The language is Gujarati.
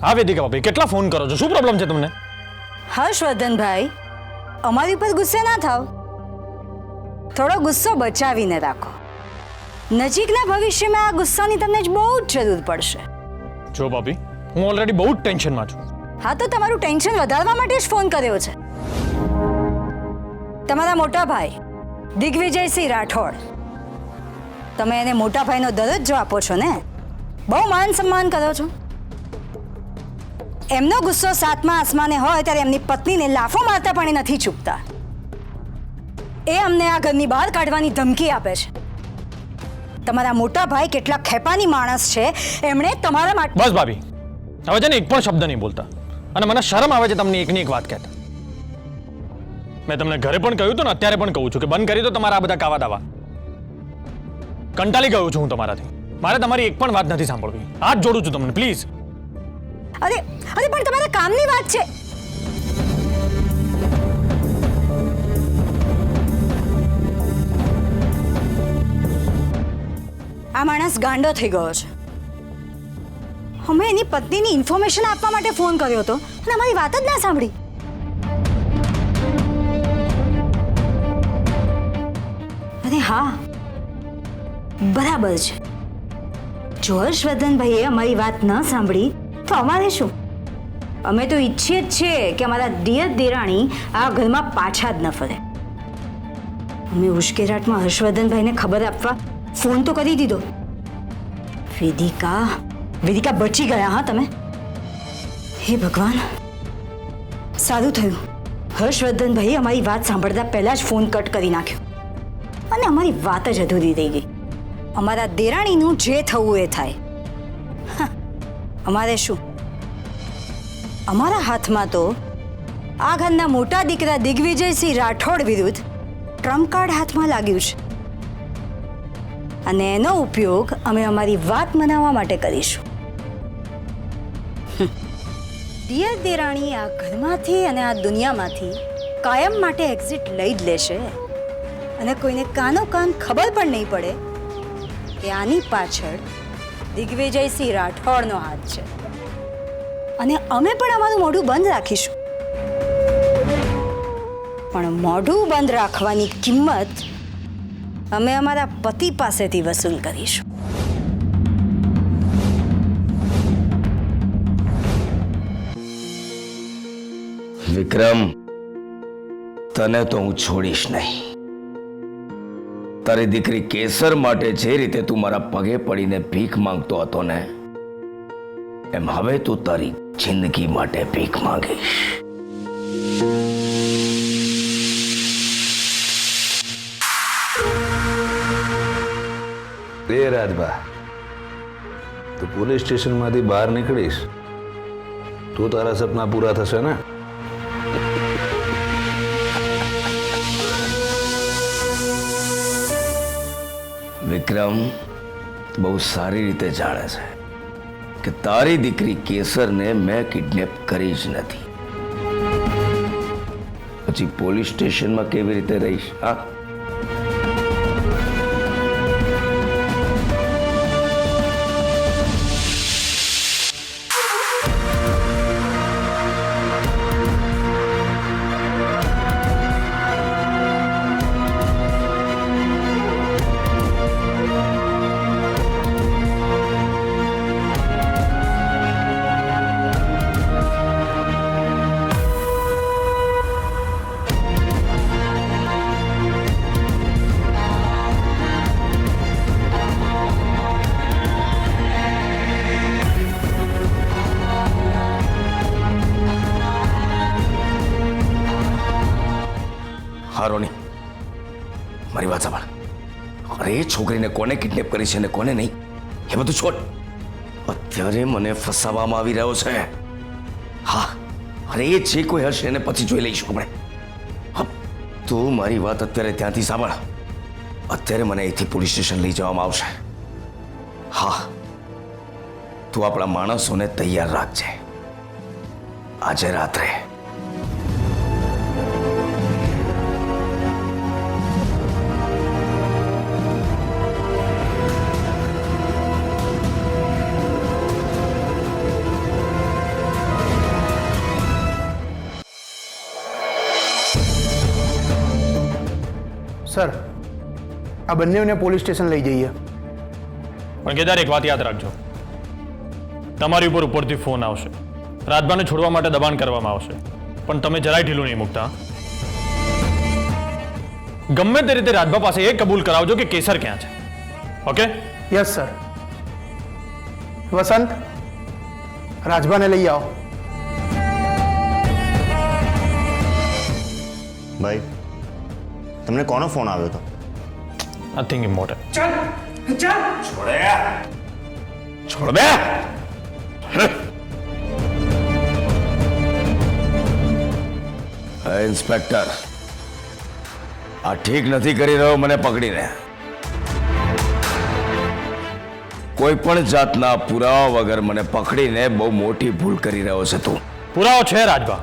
હા વેદિકા ભાભી, કેટલા ફોન કરો છો? શું પ્રોબ્લેમ છે તમને? હર્ષવર્ધનભાઈ, અમારી ઉપર ગુસ્સે ના થાવ. થોડો ગુસ્સો બચાવીને રાખો. નજીકના ભવિષ્યમાં આ ગુસ્સાની તમને જ બહુ જ જરૂર પડશે. જો ભાભી, હું ઓલરેડી બહુ જ ટેન્શનમાં છું. હા, તો તમારું ટેન્શન વધારવા માટે જ ફોન કર્યો છે. તમારા મોટા ભાઈ દિગ્વિજયસિંહ રાઠોડ, તમે એને મોટા ભાઈનો દરજ્જો આપો છો ને, બહુ માન સન્માન કરો છો. એમનો ગુસ્સો સાતમા આસમાને હોય ત્યારે એમની પત્નીને લાફો મારતા પણ નથી ચૂકતા. એ અમને આ ઘરની બહાર કાઢવાની ધમકી આપે છે. તમારા મોટા ભાઈ કેટલા ખેપાની માણસ છે, એમણે તમારા માટે... બસ ભાભી, હવે છે ને એક પણ શબ્દ નહીં બોલતા. અને મને શરમ આવે છે તમને એકની એક વાત કહેતા. મેં તમને ઘરે પણ કહ્યું હતું ને, અત્યારે પણ કહું છું કે બંધ કરી દો તમારા આ બધા કાવા દાવા. કંટાળી ગયો છું હું તમારાથી. મારે તમારી એક પણ વાત નથી સાંભળવી. હાથ જોડું છું તમને, પ્લીઝ. અરે અરે પણ તમારા કામની વાત છે. આ માણસ ગાંડો થઈ ગયો છે. અમે એની પત્નીની ઇન્ફોર્મેશન આપવા માટે ફોન કર્યો હતો અને અમારી વાત જ ના સાંભળી. અરે હા, બરાબર છે. જો હર્ષવર્ધનભાઈએ અમારી વાત ન સાંભળી તો અમારે શું? અમે તો ઈચ્છીએ જ છીએ કે અમારા દિયર દેરાણી આ ઘરમાં પાછા જ ન ફરે. અમે ઉશ્કેરાટમાં હર્ષવર્ધનભાઈને ખબર આપવા ફોન તો કરી દીધો. વેદિકા બચી ગયા. હા તમે? હે ભગવાન, સારું થયું હર્ષવર્ધનભાઈએ અમારી વાત સાંભળતા પહેલા જ ફોન કટ કરી નાખ્યો અને અમારી વાત જ અધૂરી રહી ગઈ. અમારા દેરાણીનું જે થવું એ થાય. અમારે શું? અમારા હાથમાં તો આ ઘરના મોટા દીકરા દિગ્વિજયસિંહ રાઠોડ વિરુદ્ધ ટ્રમ્પ કાર્ડ હાથમાં લાગ્યું છે અને એનો ઉપયોગ અમે અમારી વાત મનાવવા માટે કરીશું. દિયર દેરાણી આ ઘરમાંથી અને આ દુનિયામાંથી કાયમ માટે એક્ઝિટ લઈ જ લેશે અને કોઈને કાનો કાન ખબર પણ નહીં પડે કે આની પાછળ દિગ્વિજયસિંહ રાઠોડનો હાથ છે. અને અમે પણ અમારું મોઢું બંધ રાખીશું. પણ મોઢું બંધ રાખવાની કિંમત અમે અમારા પતિ પાસેથી વસૂલ કરીશું. વિક્રમ, તને તો હું છોડીશ નહીં. તારી દીકરી કેસર માટે જે રીતે તું મારા પગે પડીને ભીખ માંગતો હતો ને, એમ હવે તું તારી જિંદગી માટે ભીખ માંગીશ. રાજભા, તું પોલીસ સ્ટેશનમાંથી બહાર નીકળીશ તો તારા સપના પૂરા થશે ને? વિક્રમ બહુ સારી રીતે જાણે છે કે તારી દીકરી કેસરને મેં કિડનેપ કરી જ નથી. પછી પોલીસ સ્ટેશનમાં કેવી રીતે રહીશ? હા, હારોની, મારી વાત સાંભળ. અરે એ છોકરીને કોને કિડનેપ કરી છે ને કોને નહીં એ બધું છોડ. અત્યારે મને ફસાવવામાં આવી રહ્યો છે. હા, અરે એ જે કોઈ હશે એને પછી જોઈ લઈશું આપણે. તું મારી વાત અત્યારે ત્યાંથી સાંભળ. અત્યારે મને અહીંથી પોલીસ સ્ટેશન લઈ જવામાં આવશે. હા, તું આપણા માણસોને તૈયાર રાખજે. આજે રાત્રે સર આ બંનેઓને પોલીસ સ્ટેશન લઈ જઈએ. પણ કેદાર, એક વાત યાદ રાખજો, તમારી ઉપર ઉપરથી ફોન આવશે, રાજભાને છોડવા માટે દબાણ કરવામાં આવશે, પણ તમે જરાય ઢીલું નહીં મૂકતા. ગમે તે રીતે રાજભા પાસે એ કબૂલ કરાવજો કે કેસર ક્યાં છે. ઓકે? Yes sir. વસંત, રાજભાને લઈ આવો. ભાઈ, તમને કોનો ફોન આવ્યો હતો? Nothing important. છોડ બે. ઇન્સ્પેક્ટર, આ ઠીક નથી કરી રહ્યો મને પકડીને. કોઈ પણ જાતના પુરાવા વગર મને પકડીને બહુ મોટી ભૂલ કરી રહ્યો છે તું. પુરાવો છે રાજભા,